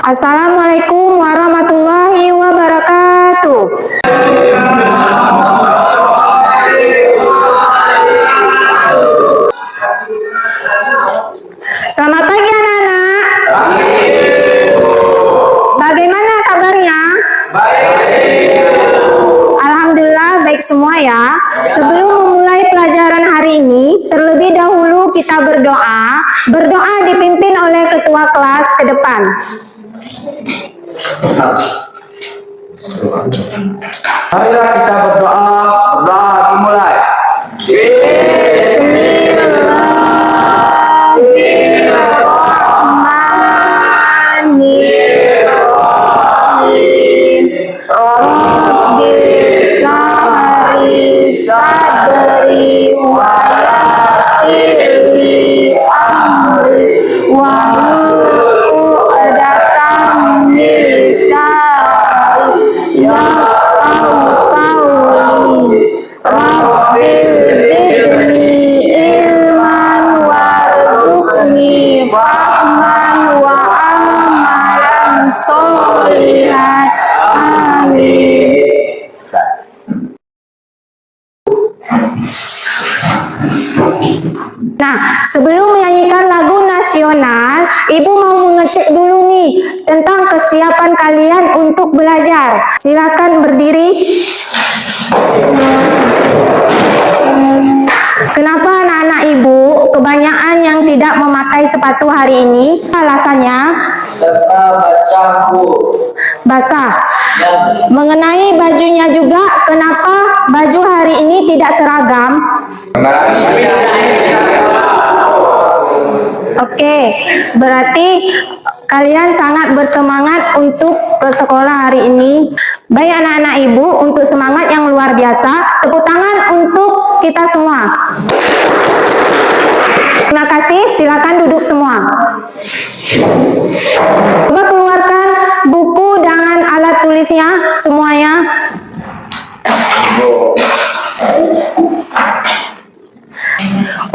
Assalamualaikum warahmatullahi wabarakatuh. Selamat pagi anak-anak. Bagaimana kabarnya? Alhamdulillah baik semua ya. Sebelum memulai pelajaran hari ini, terlebih dahulu kita berdoa. Berdoa dipimpin oleh ketua kelas ke depan. Marilah kita berdoa. Berdoa dimulai. Bismillahirrahmanirrahim. Rabbil sahri sadri wa yassirli amri wahlul uqdatam min lisani yafqahu qawli. Rabbil zidni ilman warzuqni fahman wa amalan sholihan. Amin. Nah, sebelum menyanyikan lagu nasional, Ibu mau mengecek dulu nih tentang kesiapan kalian untuk belajar. Silakan berdiri. Kenapa anak-anak Ibu kebanyakan yang tidak memakai sepatu hari ini? Alasannya? Basah. Mengenai bajunya juga, kenapa baju hari ini tidak seragam? Oke, berarti kalian sangat bersemangat untuk ke sekolah hari ini. Baik anak-anak Ibu, untuk semangat yang luar biasa, tepuk tangan untuk kita semua. Terima kasih, silakan duduk semua. Coba keluarkan buku dengan alat tulisnya semuanya.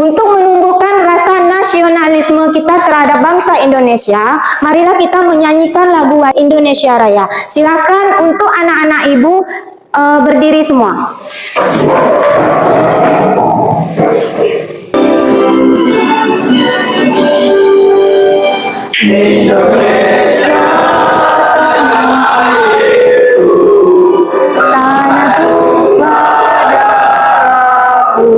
Untuk menumbuhkan rasa nasionalisme kita terhadap bangsa Indonesia, marilah kita menyanyikan lagu Indonesia Raya. Silakan untuk anak-anak Ibu berdiri semua. Indonesia tanah airku, tanahku padaku.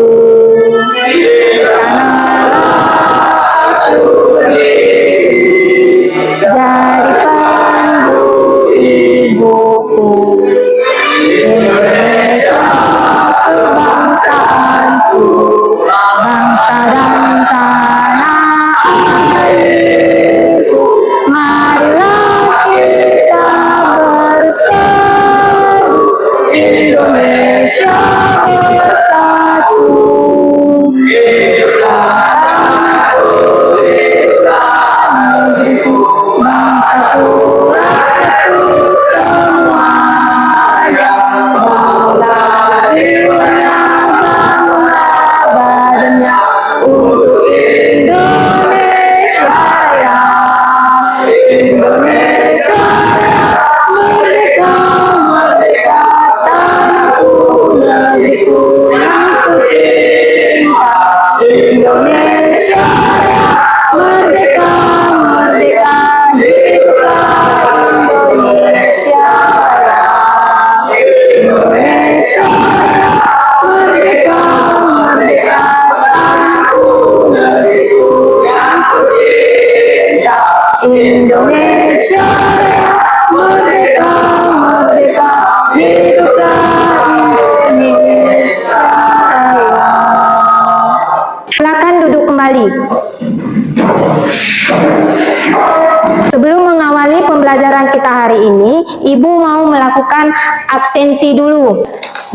Jadi pandu ibuku. Indonesia kebangsaanku, bangsa dan tanah airku. Marilah kita bersatu, Indonesia bersatu. Bangsa Tuhanku semuanya, bangunlah jiwanya, bangunlah badannya untuk Indonesia Raya. Indonesia Raya, merdeka, merdeka, tanahku, negeriku yang ku cinta. Indonesia Raya, merdeka, merdeka, hiduplah Indonesia Raya. Indonesia Raya, merdeka, merdeka, tanahku, negeriku yang ku cinta. Indonesia Raya, merdeka, merdeka, hiduplah Indonesia Raya. Silakan duduk kembali. Sebelum mengawali pembelajaran kita hari ini, Ibu mau melakukan absensi dulu.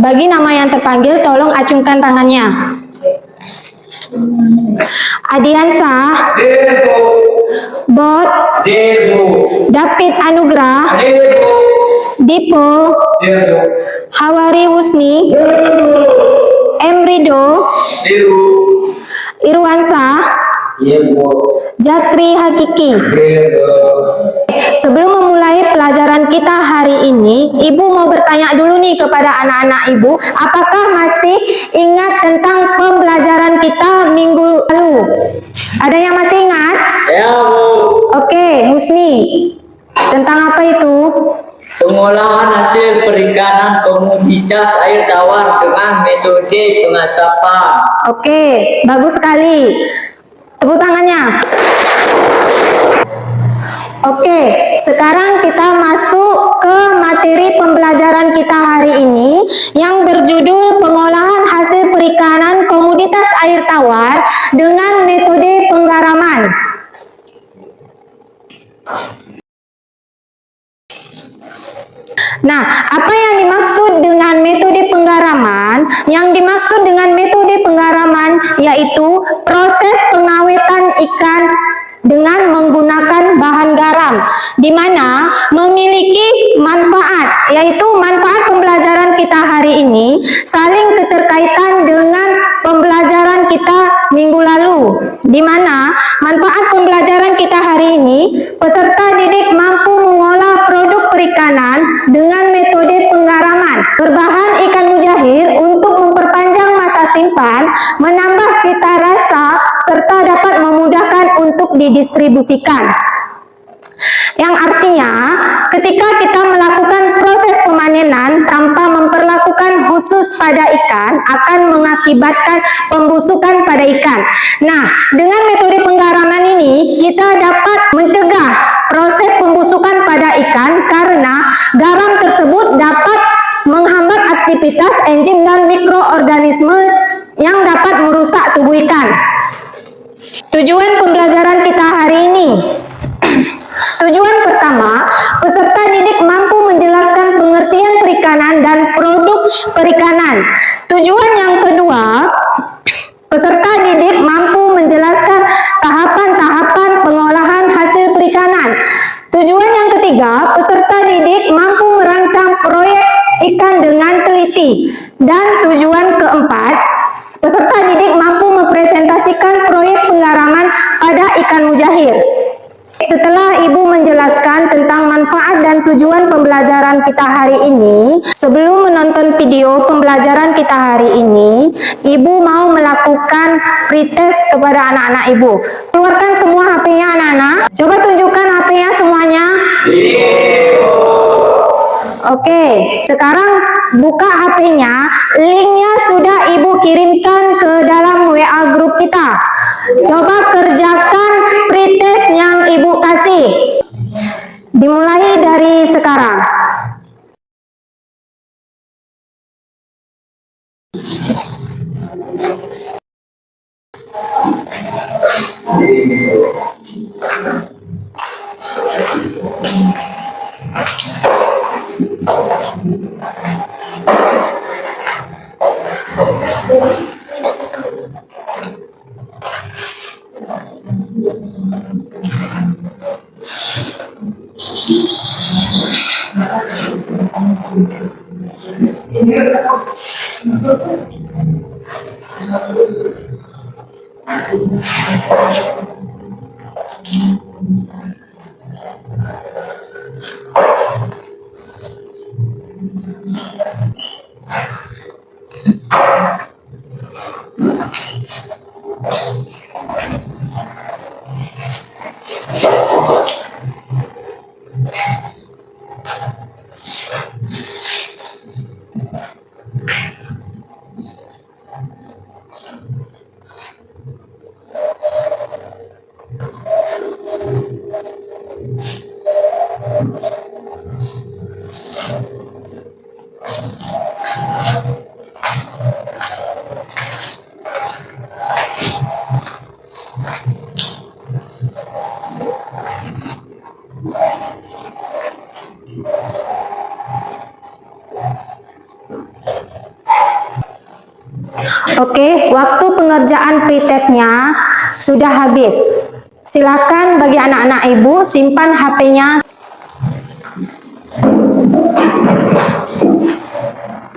Bagi nama yang terpanggil, tolong acungkan tangannya. Adiansah, Bot, David Anugrah, Dipo, Hawari Husni, Emrido, Irwansa, Jakri Hakiki. Sebelum pembelajaran kita hari ini, Ibu mau bertanya dulu nih kepada anak-anak Ibu, apakah masih ingat tentang pembelajaran kita minggu lalu? Ada yang masih ingat? Ya, Bu. Oke, Husni. Tentang apa itu? Pengolahan hasil perikanan komoditas air tawar dengan metode pengasapan. Oke, bagus sekali. Tepuk tangannya. Oke, sekarang kita masuk ke materi pembelajaran kita hari ini yang berjudul pengolahan hasil perikanan komoditas air tawar dengan metode penggaraman. Nah, apa yang dimaksud dengan metode penggaraman? Yang dimaksud dengan metode penggaraman yaitu proses pengawetan ikan dengan menggunakan bahan garam, di mana memiliki manfaat, yaitu manfaat pembelajaran kita hari ini saling keterkaitan dengan pembelajaran kita minggu lalu, di mana manfaat pembelajaran kita hari ini, peserta didik mampu mengolah produk perikanan dengan metode penggaraman berbahan ikan mujahir untuk memperpanjang masa simpan, menambah cita rasa, serta dapat memudahkan untuk didistribusikan. Yang artinya, ketika kita melakukan proses pemanenan tanpa memperlakukan khusus pada ikan, akan mengakibatkan pembusukan pada ikan. Nah, dengan metode penggaraman ini, kita dapat mencegah proses pembusukan pada ikan karena garam tersebut dapat menghambat aktivitas enzim dan mikroorganisme yang dapat merusak tubuh ikan. Tujuan pembelajaran kita hari ini. Tujuan pertama, peserta didik mampu menjelaskan pengertian perikanan dan produk perikanan. Tujuan yang kedua, peserta didik mampu menjelaskan tahapan-tahapan pengolahan hasil perikanan. Tujuan yang ketiga, peserta didik mampu merancang proyek ikan dengan teliti. Dan tujuan keempat, peserta didik mampu mempresentasikan proyek penggaraman pada ikan mujahir. Setelah Ibu menjelaskan tentang manfaat dan tujuan pembelajaran kita hari ini, sebelum menonton video pembelajaran kita hari ini, Ibu mau melakukan pretest kepada anak-anak Ibu. Keluarkan semua HP-nya anak-anak. Coba tunjukkan HP-nya semuanya. Oke, sekarang buka HP-nya. Linknya sudah Ibu kirimkan ke dalam WA grup kita. Coba kerjakan pretest yang Ibu kasih. Dimulai dari sekarang. Oke, waktu pengerjaan pretestnya sudah habis. Silakan bagi anak-anak Ibu simpan HP-nya.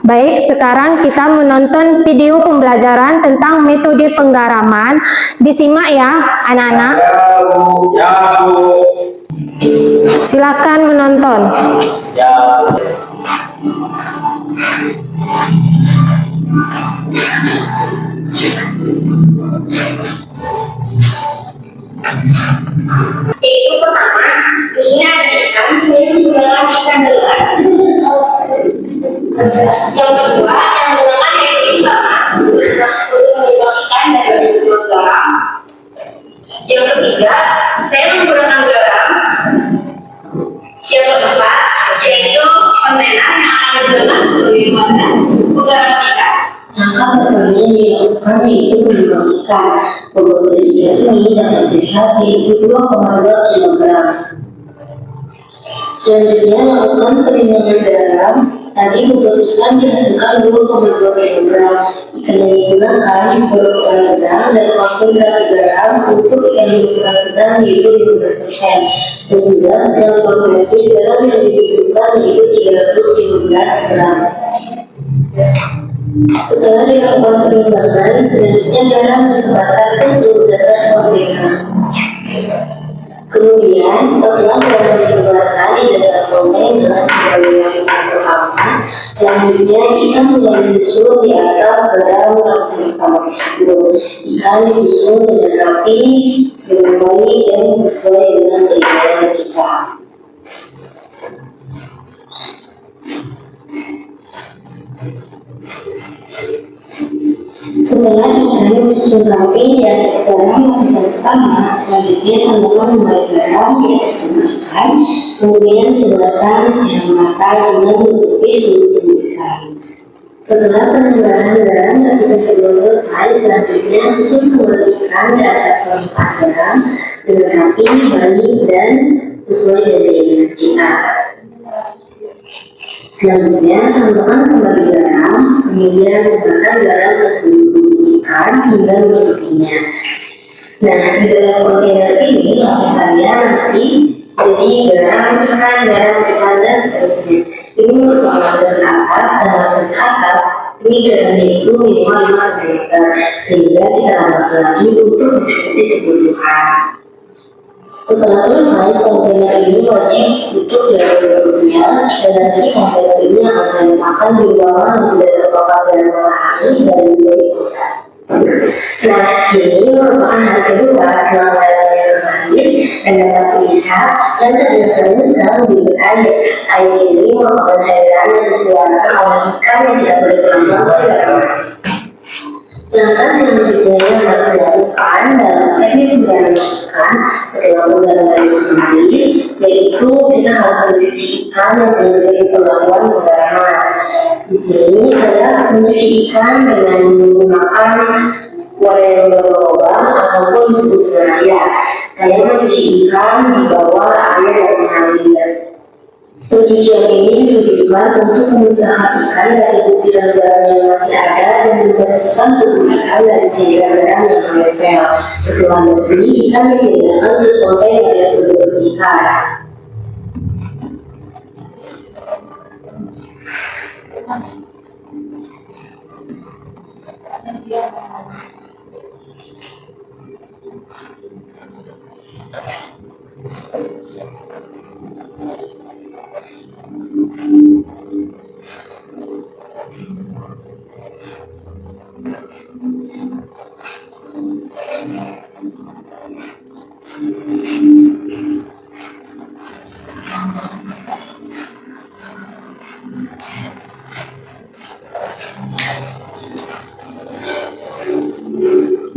Baik, sekarang kita menonton video pembelajaran tentang metode penggaraman. Disimak ya, anak-anak. Ya, Bu. Silakan menonton. Ya. Itu pertama, ini adalah saya menggunakan ikan gelas. Yang kedua, yang menggunakan yang pertama, untuk menyebabkan dari kilogram. Yang ketiga, saya menggunakan garam. Yang keempat, yaitu pembelaan yang akan digunakan sebagai bahan penggaram ikan. Langkah pertama yang dilakukan yaitu membagikan bobot ikan ini dapat dilihat yaitu 2,2 kg. Selanjutnya lakukan perimbangan garam. Tadi bobot ikan dihasilkan 2,2 kg. Ikan yang digunakan berukuran sedang dan konsentrasi garam untuk ikan yang berukuran sedang yaitu 15%. Dan juga setelah konversi garam yang dibutuhkan yaitu 315 gram. Setelah dilakukan perimbangan, selanjutnya garam disebarkan ke seluruh dasar kontena. Kemudian, setelah garam disebarkan di dasar kontena sebagai lapisan pertama, selanjutnya ikan mulai disusun di atas garam lapisan pertama tersebut. Ikan disusun dengan rapi, dengan baik dan sesuai dengan keinginan kita. Setelah ikan disusun rapi di atas garam lapisan pertama, selanjutnya tambahkan kembali garam di atas tubuh ikan, kemudian sebarkan secara merata dengan menutupi seluruh tubuh ikan. Setelah penambahan garam lapisan kedua selesai, selanjutnya susun kembali ikan di atas permukaan garam dengan rapi, baik dan sesuai dengan keinginan kita. Selanjutnya, tambahkan kembali garam, kemudian sebarkan garam ke seluruh tubuh ikan hingga menutupinya. Nah, di dalam kontainer ini lapisannya nanti jadi garam, ikan, dan seterusnya. Ini merupakan lapisan atas dan lapisan atas. Ini garamnya itu minimal 5 cm, sehingga kita tambahkan lagi untuk mencukupi kebutuhan. Setelah selesai, kontainer ini wajib ditutup dari bentuknya dan nanti kontainer ini akan diletakkan di ruangan yang tidak terpapar dengan matahari dan baik hujan. Nah, ini merupakan hasil besar setelah garam yang terakhir dan dapat dilihat dan terlihatnya sekarang di air. Air ini merupakan cairan yang dikeluarkan oleh ikan yang tidak boleh terlambat garam. Langkah selanjutnya yang harus dilakukan dalam teknik penggaram ikan setelah penggaran kembali, yaitu kita harus mencuci ikan yang menjadi perlakuan penggaraman. Di sini saya mencuci ikan dengan menggunakan wadah yang berlubang ataupun disebut raya. Saya mencuci ikan di bawah air yang mengalir. Pencucian ini ditujukan untuk memisahkan ikan dari butiran garam yang masih ada dan membersihkan tubuh ikan dari cairan garam yang menempel. Setelah bersih, ikan dipindahkan ke kontainer yang sudah dibersihkan.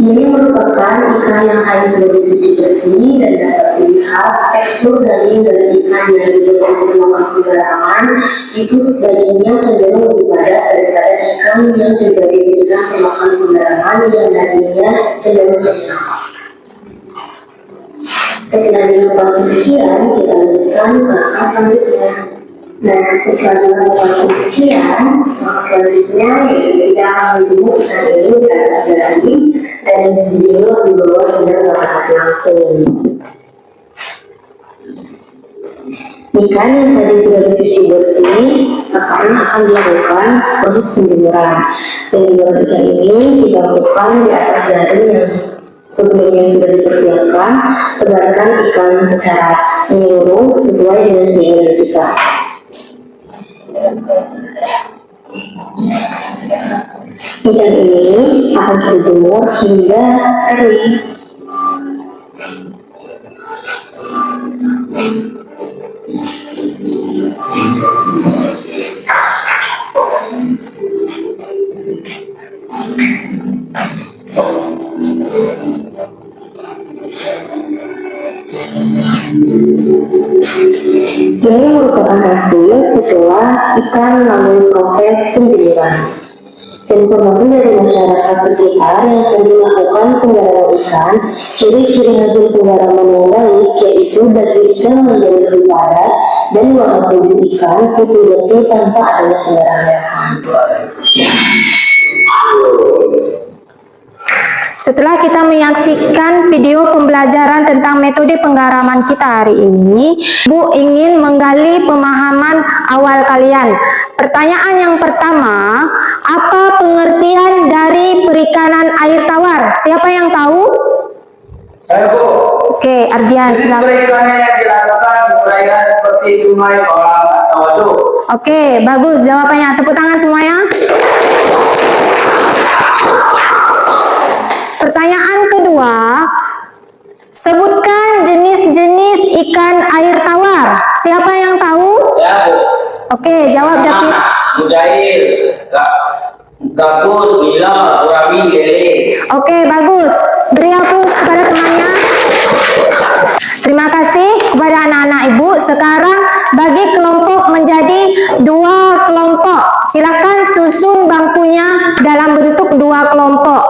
Ini merupakan ikan yang hanya sudah dicuci bersih dan dapat dilihat tekstur daging dari ikan yang menggunakan penggaraman itu dagingnya cenderung lebih padat daripada ikan yang tidak diberikan pemakan penggaraman yang dagingnya cenderung kenyal. Setelah dilakukan pencucian, kita lanjutkan ke langkah selanjutnya. Nah, setelah dilakukan pencucian, langkah selanjutnya yaitu kita akan menjemur ikan ini di atas daging dan dijemur di bawah sinar matahari langsung. Ikan yang tadi sudah dicuci bersih, sekarang akan dilakukan proses penjemuran. Penjemuran ikan ini dilakukan di atas daging yang Sebelumnya sudah dipersiapkan, sebarkan ikan secara menyeluruh sesuai dengan keinginan kita. Ikan ini akan kita jemur hingga kering. Ini merupakan hasil setelah ikan melalui proses penjempuran. Informasi dari masyarakat sekitar yang sering melakukan penggaraman ikan, ciri-ciri hasil penggaraman yang baik yaitu daging ikan menjadi lebih padat dan warna tubuh ikan putih bersih tanpa adanya pendarahan. Setelah kita menyaksikan video pembelajaran tentang metode penggaraman kita hari ini, Bu ingin menggali pemahaman awal kalian. Pertanyaan yang pertama, apa pengertian dari perikanan air tawar? Siapa yang tahu? Saya Bu. Oke, Ardian, silakan. Perikanan yang dilakukan di perairan seperti sungai, kolam, atau waduk. Oke, bagus jawabannya. Tepuk tangan semuanya. Pertanyaan kedua, sebutkan jenis-jenis ikan air tawar. Siapa yang tahu? Ya, Bu. Oke, jawab David. Mujair, gabus, nila, gurami, lele. Oke, bagus. Beri aplaus kepada temannya. Terima kasih kepada anak-anak Ibu. Sekarang bagi kelompok menjadi 2 kelompok. Silakan susun bangkunya dalam bentuk 2 kelompok.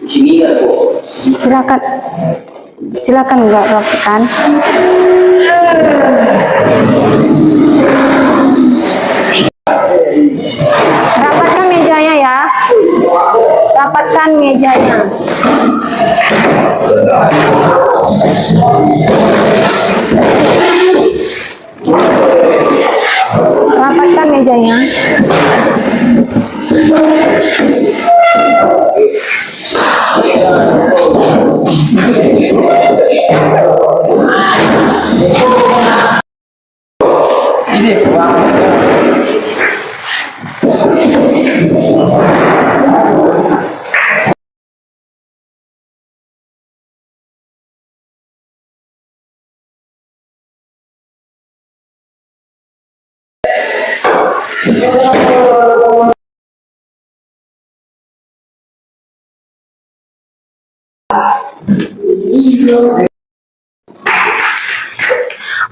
Sini ya, Bu. Silakan enggak lakukan. Rapatkan mejanya ya. Rapatkan mejanya. Rapatkan mejanya. Ini Pak.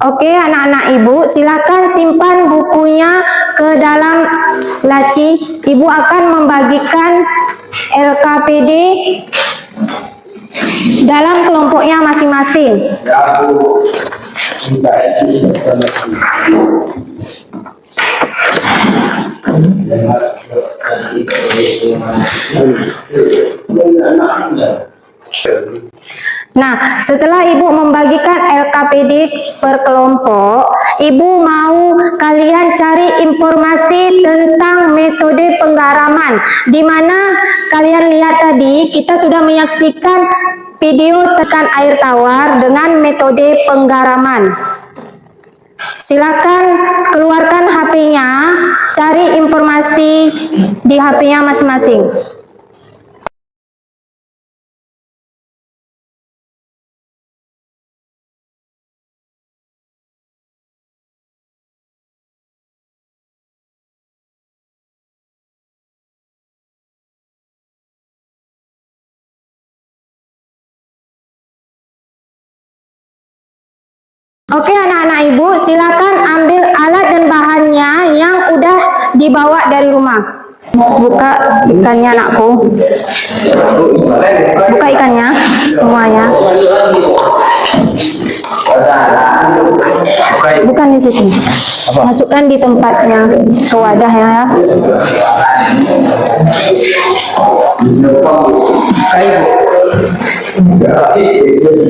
Oke, anak-anak Ibu, silakan simpan bukunya ke dalam laci. Ibu akan membagikan LKPD dalam kelompoknya masing-masing. Ya Bu. Nah, setelah Ibu membagikan LKPD per kelompok, Ibu mau kalian cari informasi tentang metode penggaraman. Di mana kalian lihat tadi, kita sudah menyaksikan video tekan air tawar dengan metode penggaraman. Silakan keluarkan HP-nya, cari informasi di HP-nya masing-masing. Oke anak-anak Ibu, silakan ambil alat dan bahannya yang udah dibawa dari rumah. Buka ikannya anakku. Buka ikannya, semuanya. Bukan di situ. Masukkan di tempatnya, ke wadah ya.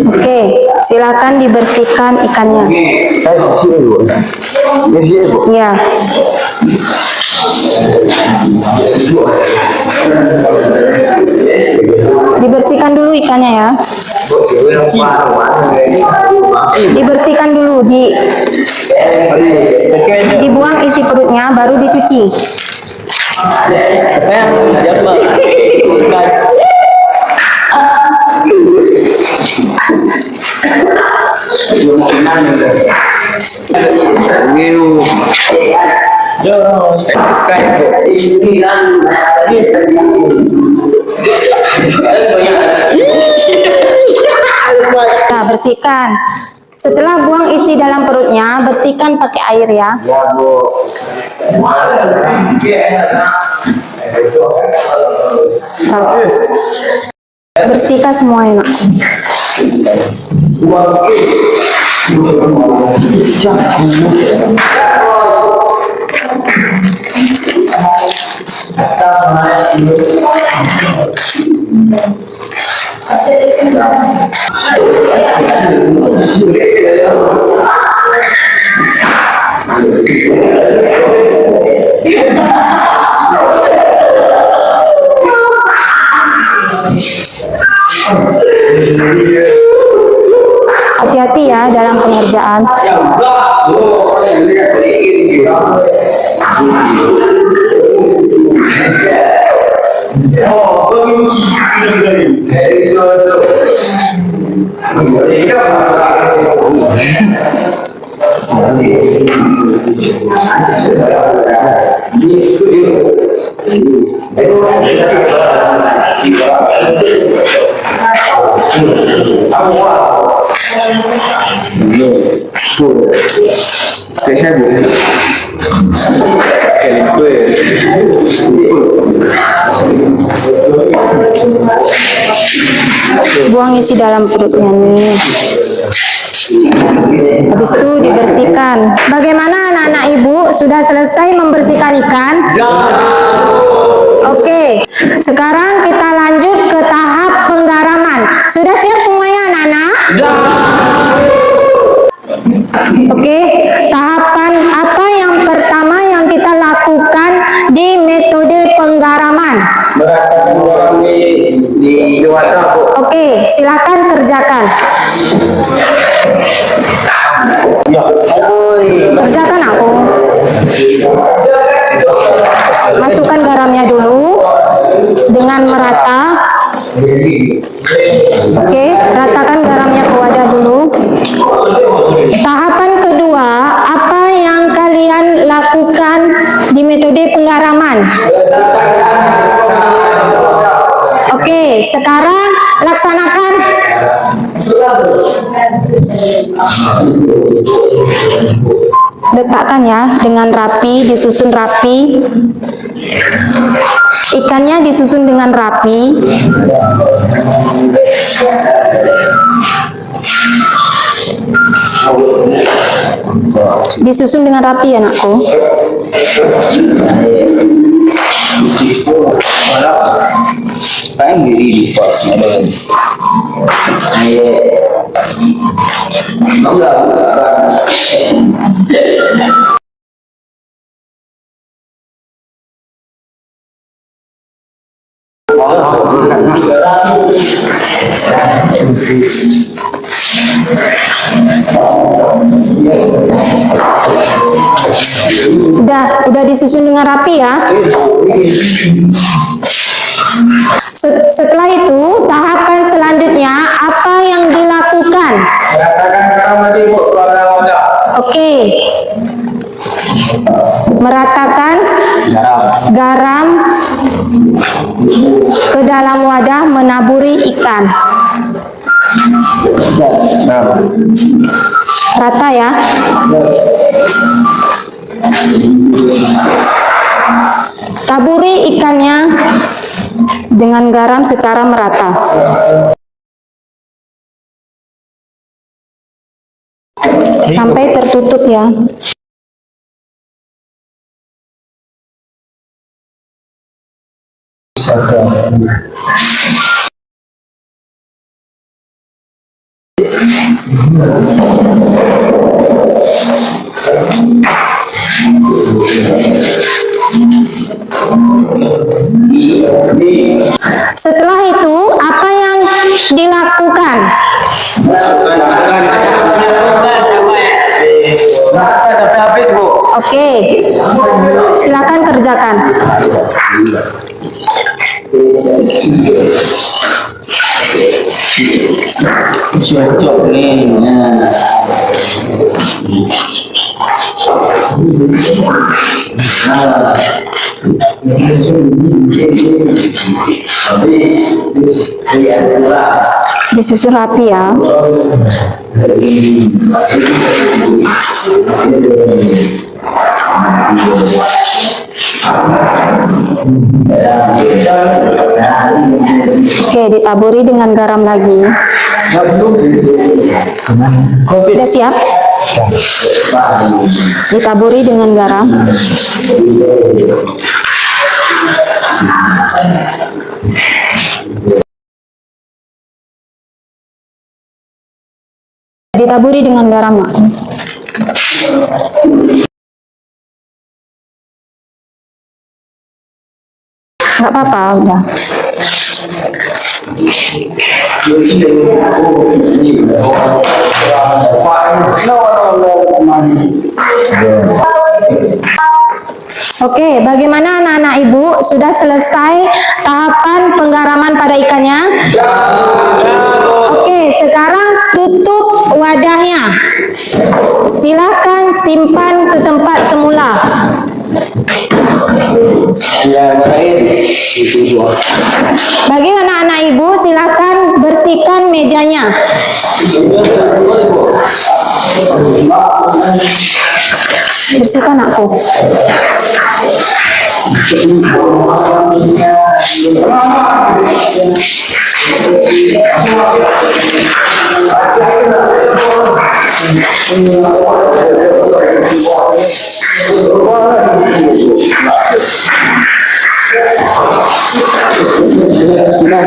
Oke, silakan dibersihkan ikannya. Ya. Dibersihkan Dibersihkan dulu ikannya ya. Dibersihkan dulu, dibuang isi perutnya, baru dicuci. Nah, bersihkan. Setelah buang isi dalam perutnya, bersihkan pakai air ya. Bersihkan semuanya. Hati-hati ya dalam pengerjaan. Buang isi dalam perutnya nih. Habis itu dibersihkan. Bagaimana anak-anak ibu? Sudah selesai membersihkan ikan? Oke, sekarang kita lanjut ke tahap penggaraman. Sudah siap semuanya anak-anak? Oke, tahapan apa yang pertama yang kita lakukan di metode penggaraman? Di wadah, Bu. Oke, silakan kerjakan. Kerjakan aku. Masukkan garamnya dulu dengan merata. Oke, ratakan garamnya ke wadah dulu. Tahapan kedua, apa yang kalian lakukan di metode penggaraman? Oke, sekarang laksanakan. Letakkan ya dengan rapi, disusun rapi. Ikannya disusun dengan rapi. Disusun dengan rapi ya anakku. Kan diri di pos ada. Udah disusun dengan rapi ya. Setelah itu, tahapan selanjutnya apa yang dilakukan? Oke. Meratakan garam ke dalam wadah, menaburi ikan. Rata ya. Taburi ikannya dengan garam secara merata. Sampai tertutup ya. Setelah itu, apa yang habis, Bu. Oke, silakan kerjakan. Cocok nih. Nah. Habis. Lihat pula. Disusun rapi ya. Oke, ditaburi dengan garam lagi. Udah siap? Ditaburi dengan garam. Ditaburi dengan garam, Mak. Nggak apa-apa, udah. Oke, bagaimana anak-anak ibu? Sudah selesai tahapan penggaraman pada ikannya? Oke, sekarang tutup wadahnya. Silakan simpan ke tempat semula. Bagi anak-anak ibu, silakan bersihkan mejanya. Bersihkan aku.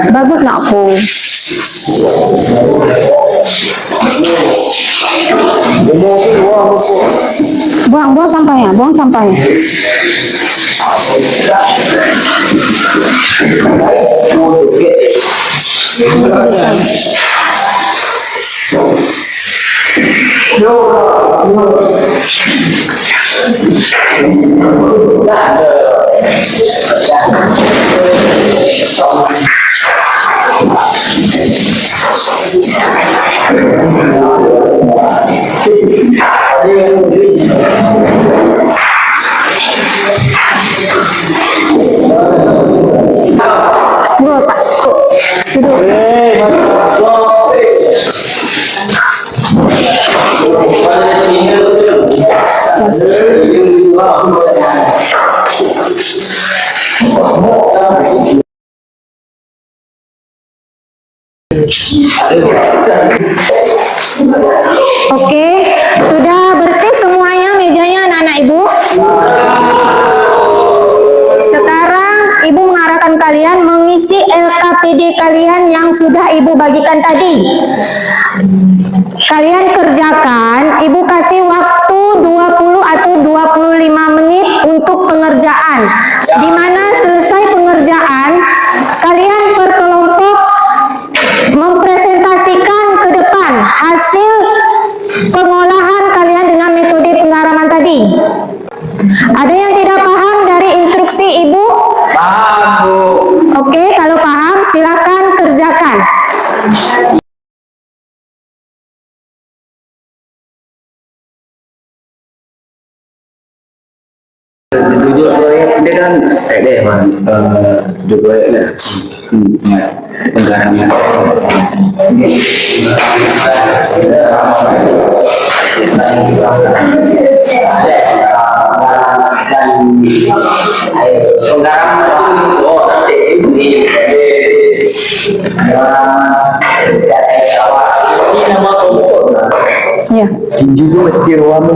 Bagus nak aku. Buang sampahnya, buang sampahnya. Dua tak, duduk. Oke, sudah bersih semuanya mejanya anak-anak ibu? Sekarang ibu mengarahkan kalian mengisi LKPD kalian yang sudah ibu bagikan tadi. Kalian kerjakan, ibu kasih waktu 20 atau 25 menit untuk pengerjaan. Di mana selesai pengerjaan, kalian per kelompok mempresentasikan ke depan hasil pengolahan kalian dengan metode penggaraman tadi. Ada yang tidak paham dari instruksi ibu? Paham, Bu. Oke, kalau paham silakan kerjakan. Tujuh proyek ini kan tujuh proyek lah. Penggarangan. Ya. Juga kiriwamu.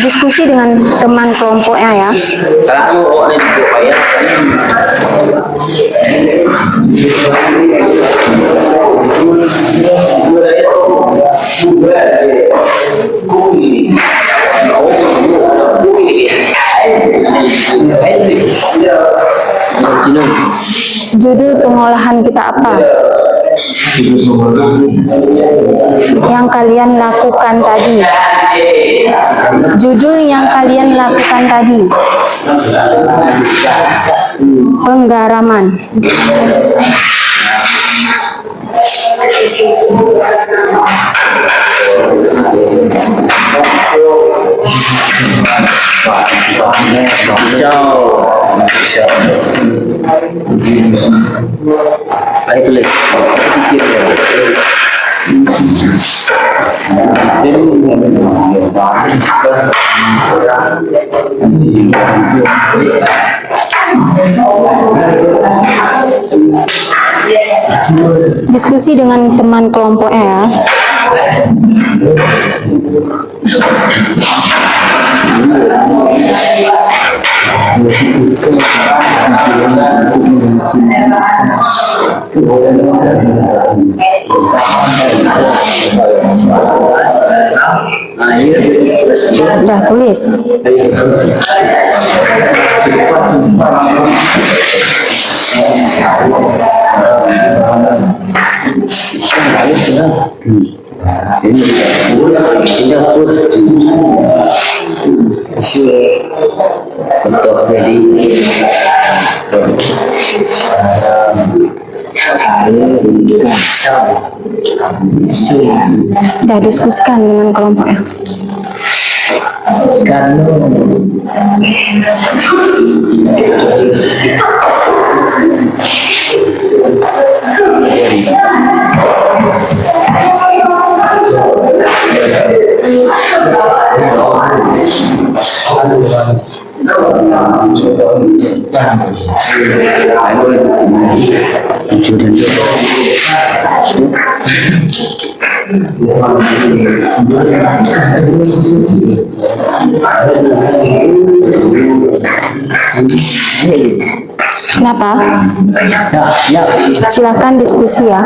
Diskusi dengan teman kelompoknya ya. Kalau aku orang itu kayak Judul pengolahan kita apa? Yang kalian lakukan tadi. Judul yang kalian lakukan tadi. Penggaraman. Ayo boleh. Diskusi dengan teman kelompoknya ya. Udah tulis. Untuk jadi Udah diskusikan dengan kelompoknya. Kenapa? Silakan diskusi ya.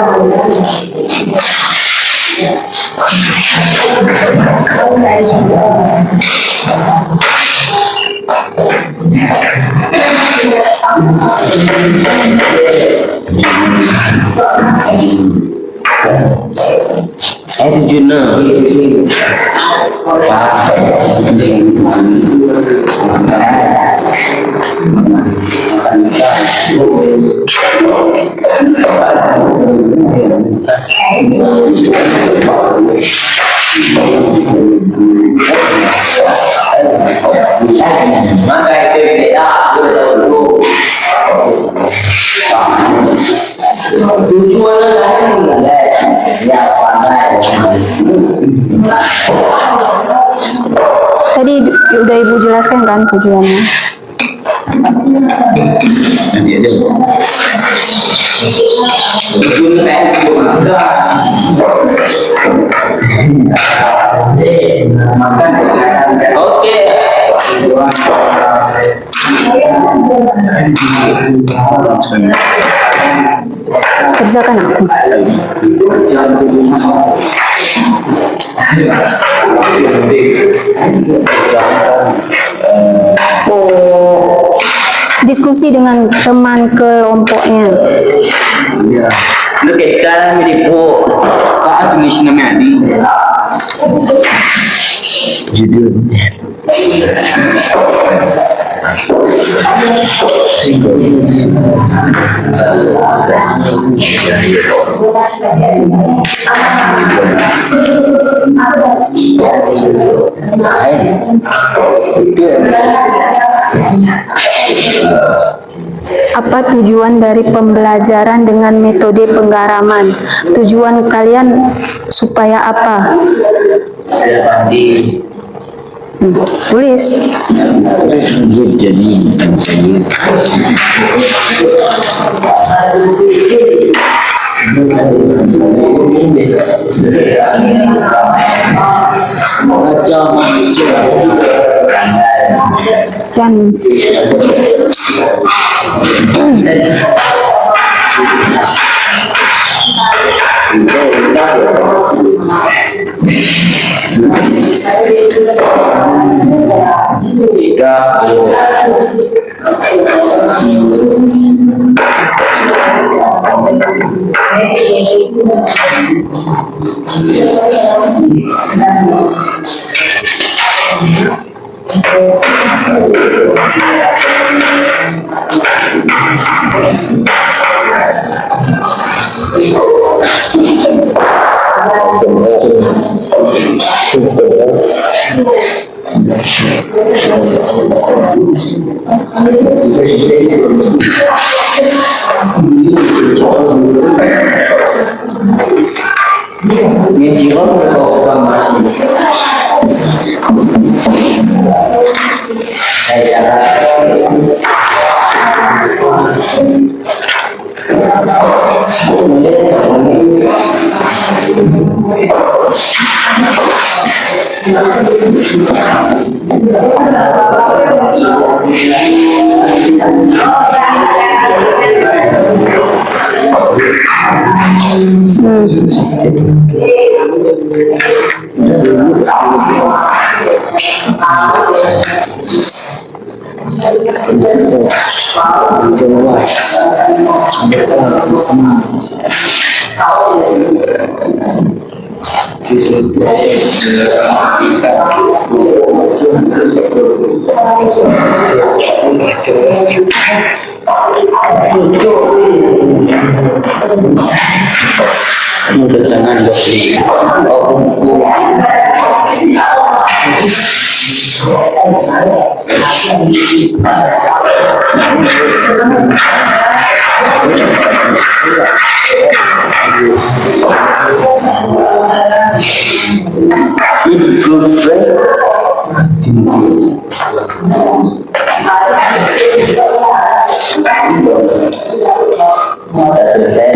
Juna. Maka itu tidak dulu. Tujuannya lain ya pandai. Tadi udah Ibu jelaskan kan tujuannya. Oke. Kerjakan aku. Diskusi dengan teman kelompoknya. Lu kita menipu saat tulis nama Adi. Judul. Apa tujuan dari pembelajaran dengan metode penggaraman? Tujuan kalian supaya apa? Tulis. Dan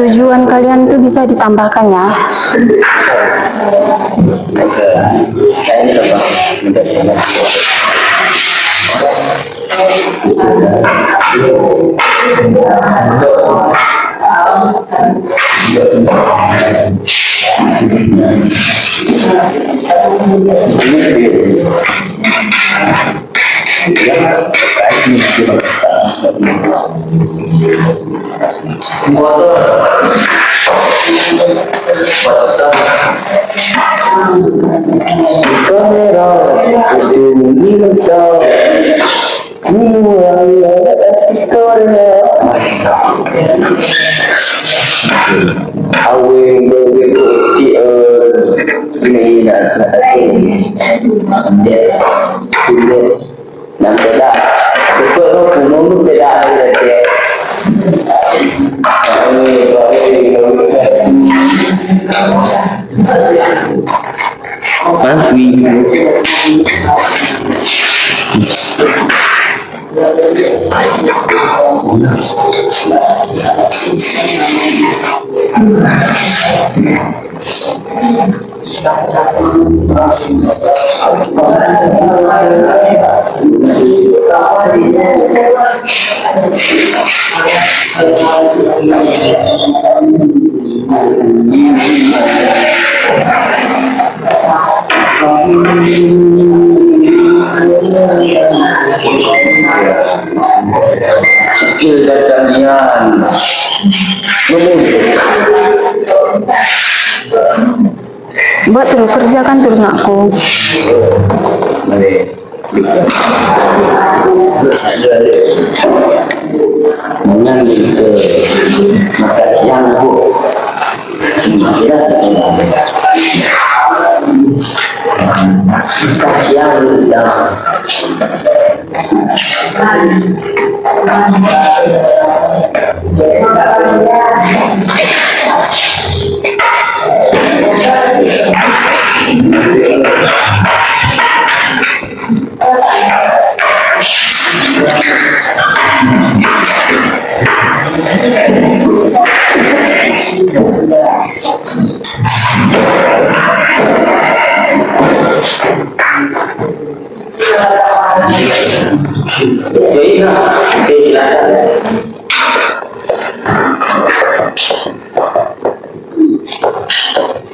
tujuan kalian tuh bisa ditambahkan ya. Skill dan kalian Buat terus kerjakan terus nakku. Menang gitu. Makan siang bu. Makan siang Jadi silakan.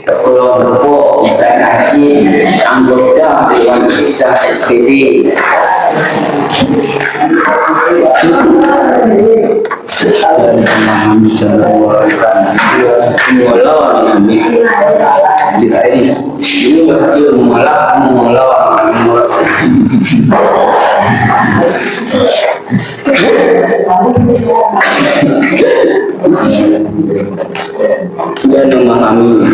Kelompok kita kasih anggota Dewan Desa SPD. Dan memahami cara mengurangkan mengelola di hari ini berarti mengelola dan memahami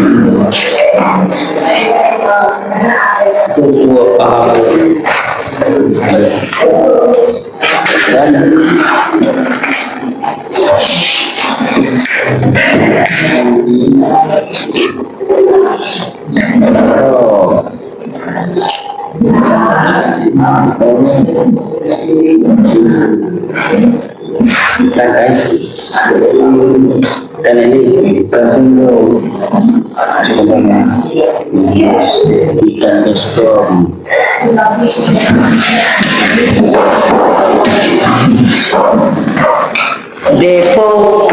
tujuan paham dan dan ini perlu ikan baskom Depok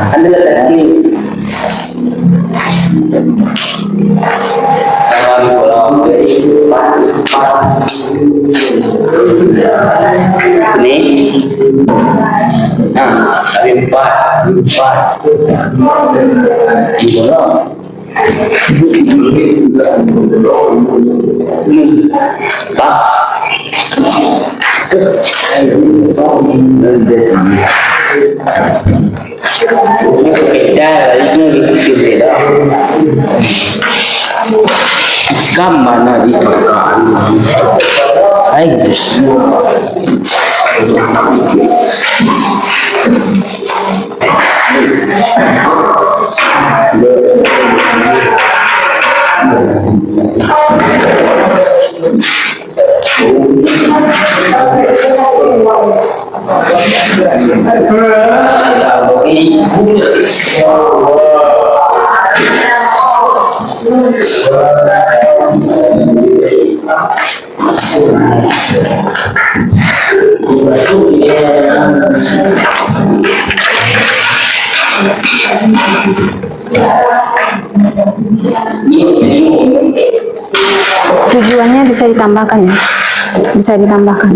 adalah kecil. Salam pulau ini, tapi empat di pulau. Pak. Kam mana di perkaan? Tujuannya bisa ditambahkan ya, bisa ditambahkan.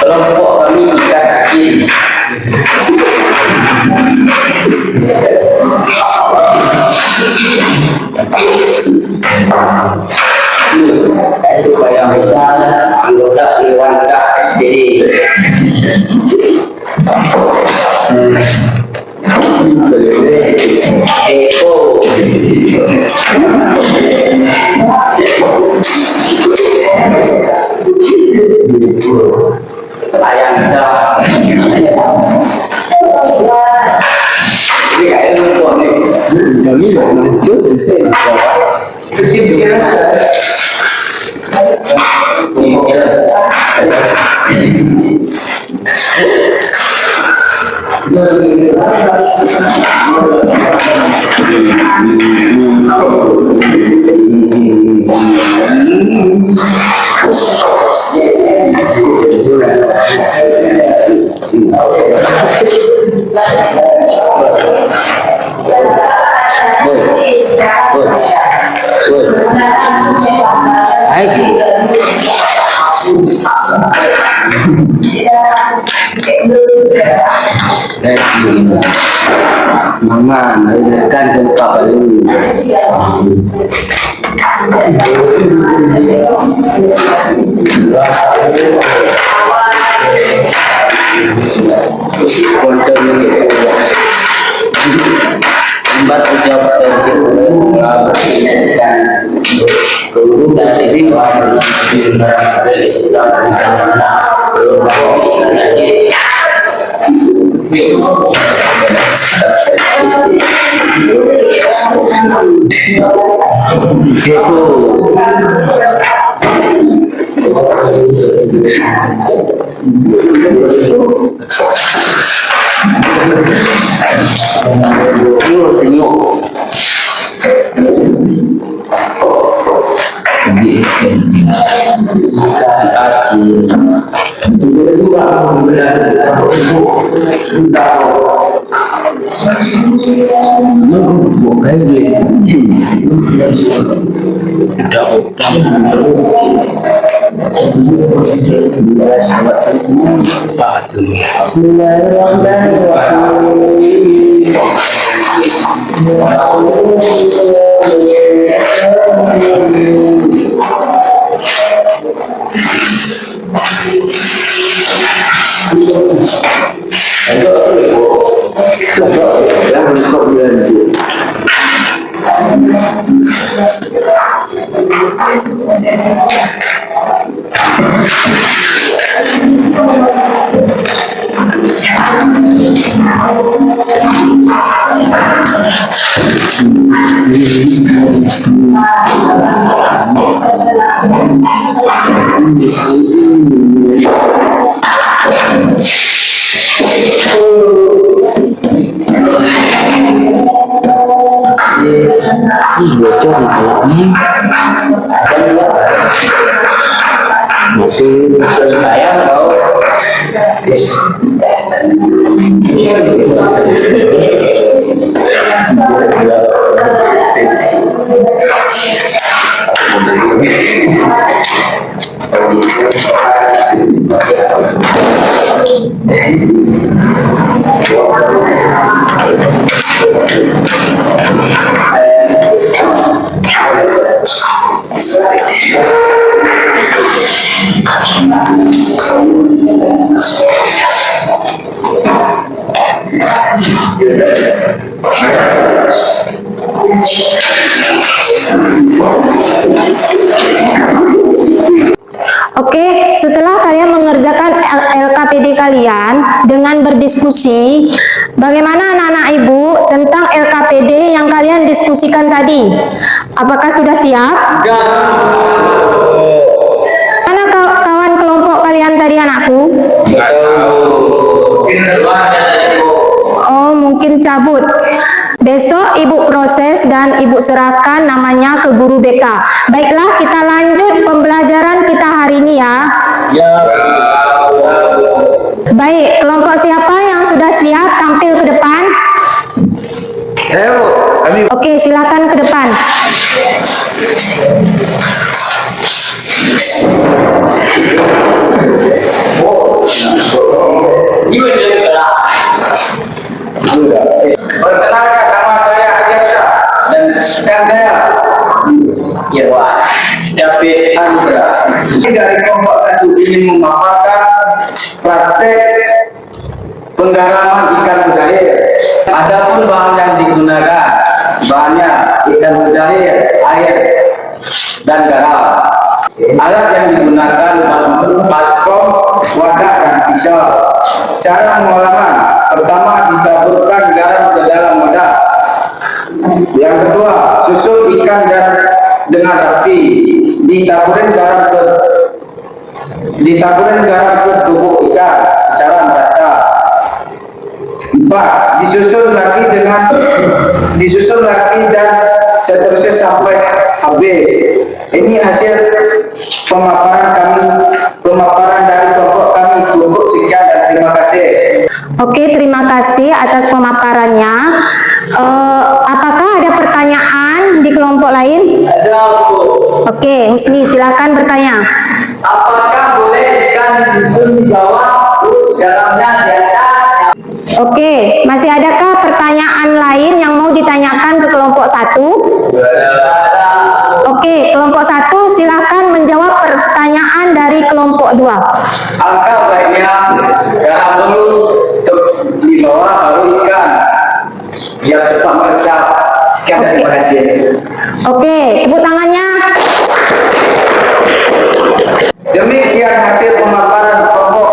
Kelompok kami kita kasih supaya kita anggota Dewan SPD Mama, kan jengkap dulu. Konten ini lambat ucap guru dan ini Oke, setelah kalian mengerjakan LKPD kalian dengan berdiskusi, bagaimana anak-anak ibu tentang LKPD yang kalian diskusikan tadi? Apakah sudah siap? Mana kawan kelompok kalian tadi anakku? Oh, mungkin cabut. Besok ibu proses dan ibu serahkan namanya ke guru BK. Baiklah, kita lanjut pembelajaran kita hari ini ya. Baik, kelompok siapa yang sudah siap tampil ke depan? Oke, silakan ke depan. Perkenalkan, nama saya Ajarsa dan saya David Andra. Dari kelompok satu ingin memaparkan praktek penggaraman ikan mujair. Adapun bahan yang digunakan bahannya ikan mujair, air, dan garam. Alat yang digunakan baskom, wadah, dan pisau. Cara pengolahan: pertama, ditaburkan garam ke dalam wadah. Yang ditaburin garam ke tubuh ikan secara merata. 4. Disusun lagi dan seterusnya sampai habis. Ini hasil pemaparan dari kelompok kami. Cukup sekian dan terima kasih. Oke, terima kasih atas pemaparannya. Apakah ada pertanyaan di kelompok lain? Ada, Bu. Oke, Husni silakan bertanya. Apakah boleh ikan disusun di bawah terus garamnya di atas? Oke, masih adakah pertanyaan lain yang mau ditanyakan ke kelompok 1? Oke, kelompok 1 silakan menjawab pertanyaan dari kelompok 2. Alangkah baiknya garam dulu di bawah baru ikan biar cepat meresap. Sekian dan terima kasih. Oke, tepuk tangannya. Demikian hasil pemaparan kelompok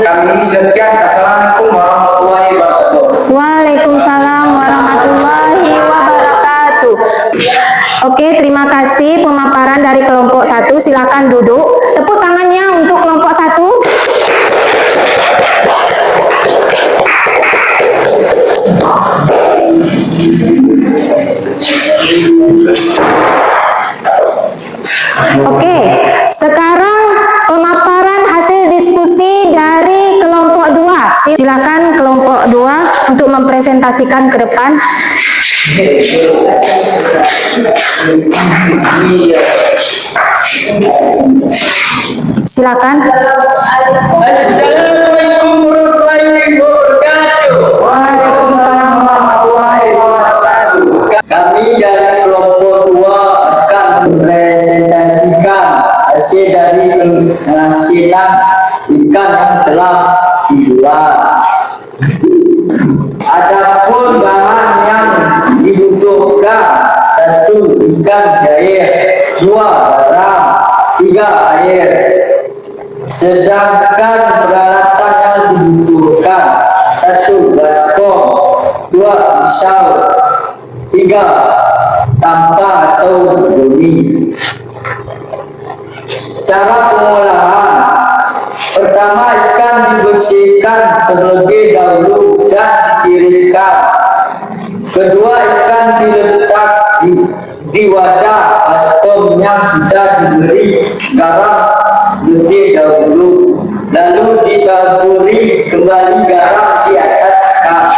kami. Sekian, assalamualaikum warahmatullahi wabarakatuh. Waalaikumsalam warahmatullahi wabarakatuh. Oke, terima kasih pemaparan dari kelompok 1. Silakan duduk. Tepuk tangannya untuk kelompok 1. Oke, sekarang pemaparan hasil diskusi dari kelompok 2. Silakan kelompok 2 untuk mempresentasikan ke depan. Silakan. Assalamualaikum warahmatullahi wabarakatuh. Waalaikumsalam warahmatullahi wabarakatuh. Kami dari kelompok 2 akan mempresentasikan hasil dari penghasilan ikan yang telah dijual. Adapun bahan yang dibutuhkan: 1. Ikan jair, 2. garam, 3. air. Sedangkan peralatan yang dibutuhkan: 1. baskom, 2. pisau, 3. tampah atau doni. Cara pengolahan: pertama, ikan dibersihkan terlebih dahulu dan ditiriskan. Kedua, ikan diletak di wadah baskom yang sudah diberi garam lebih dahulu, lalu ditaburi kembali garam di atas ikan.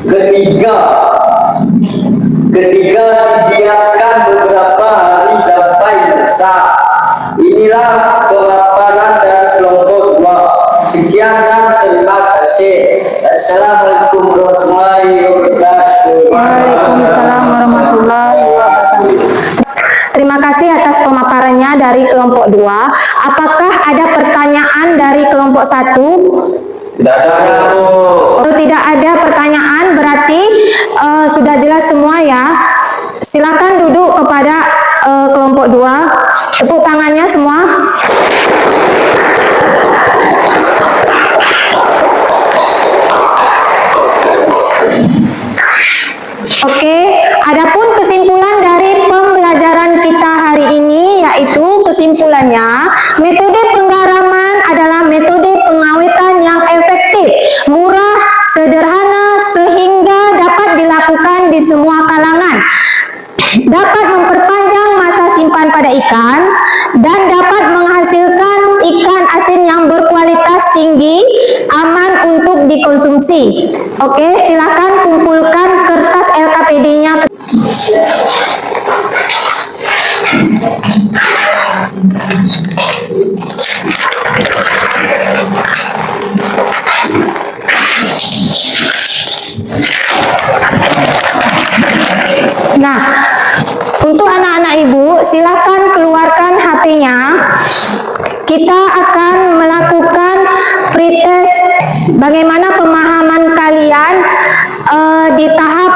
Ketiga, didiamkan beberapa hari sampai meresap. Inilah pemaparan dari kelompok 2. Sekian dan terima kasih. Assalamualaikum warahmatullahi wabarakatuh. Waalaikumsalam warahmatullahi wabarakatuh. Terima kasih atas pemaparannya dari kelompok 2. Apakah ada pertanyaan dari kelompok 1? Tidak ada, Bu. Kalau tidak ada pertanyaan berarti sudah jelas semua ya. Silakan duduk kepada kelompok 2. Tepuk tangannya semua. Oke, adapun kesimpulan dari pembelajaran kita hari ini yaitu kesimpulannya, metode penggaraman adalah metode pengawetan yang efektif, murah, sederhana sehingga dapat dilakukan di semua kalangan. Dapat memperpanjang masa simpan pada ikan dan dapat menghasilkan ikan asin yang berkualitas tinggi, aman untuk dikonsumsi. Oke, silakan kumpulkan kertas LKPD-nya. Nah, untuk anak-anak ibu, silakan keluarkan HP-nya. Kita akan melakukan pretest bagaimana pemahaman kalian di tahap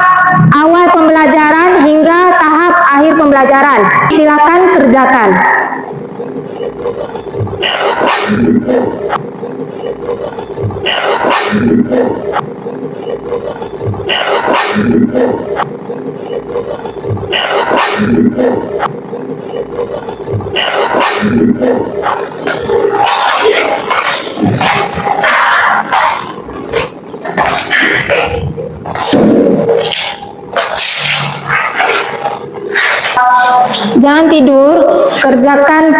awal pembelajaran hingga tahap akhir pembelajaran. Silakan kerjakan. Jangan tidur, kerjakan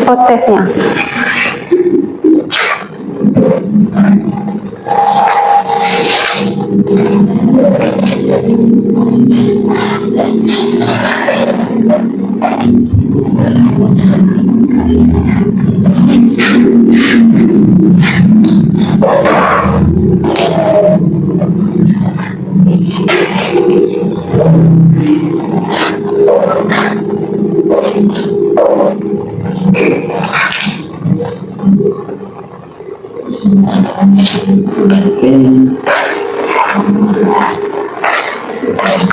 postesnya.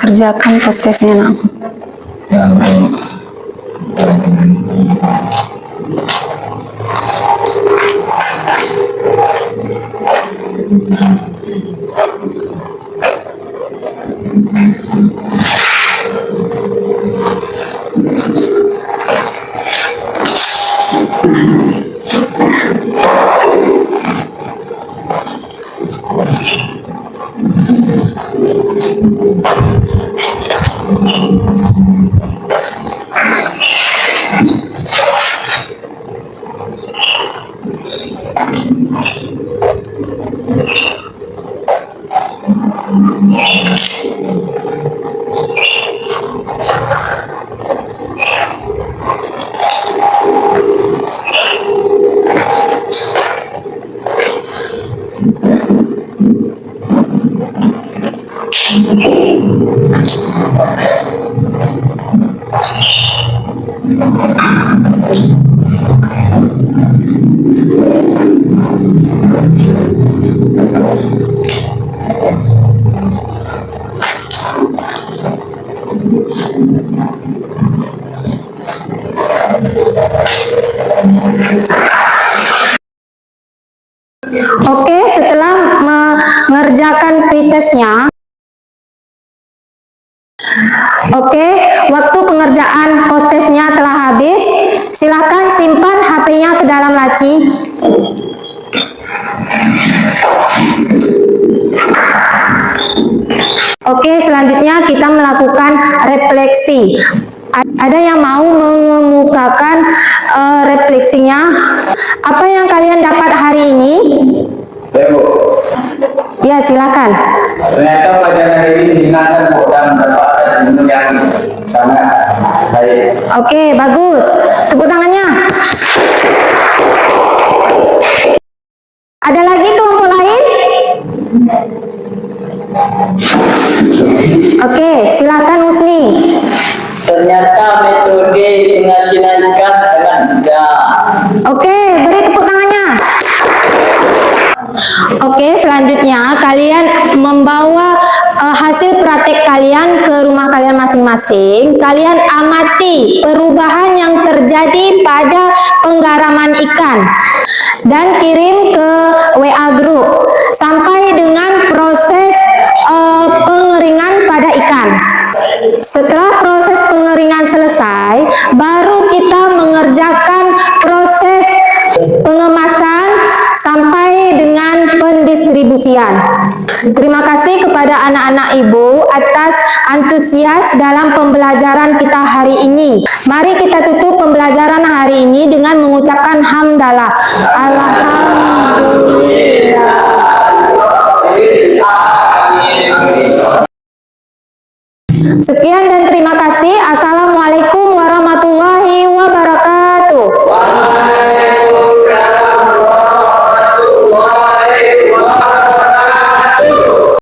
Kerjakan postesnya, nak. Oke, setelah mengerjakan pretestnya, oke, waktu pengerjaan postesnya telah habis. Silakan simpan HP-nya ke dalam laci. Oke, selanjutnya kita melakukan refleksi. Ada yang mau mengemukakan refleksinya? Apa yang kalian dapat hari ini? Bu, Ya, silakan. ternyata pelajaran hari ini menyenangkan Bu, dan mendapatkan ilmu yang sangat baik. Oke, bagus. Tepuk tangannya. Ada lagi kelompok lain? Oke, silakan Husni. Ternyata metode pengasinan ikan sangat mudah. Oke, beri tepuk tangannya. Oke, selanjutnya kalian membawa hasil praktek kalian ke rumah kalian masing-masing. Kalian amati perubahan yang terjadi pada penggaraman ikan dan kirim ke WA group sampai dengan proses pengeringan pada ikan. Setelah proses pengeringan selesai, baru kita mengerjakan proses pengemasan sampai dengan pendistribusian. Terima kasih kepada anak-anak ibu atas antusias dalam pembelajaran kita hari ini. Mari kita tutup pembelajaran hari ini dengan mengucapkan hamdalah. Alhamdulillah. Sekian dan terima kasih. Assalamualaikum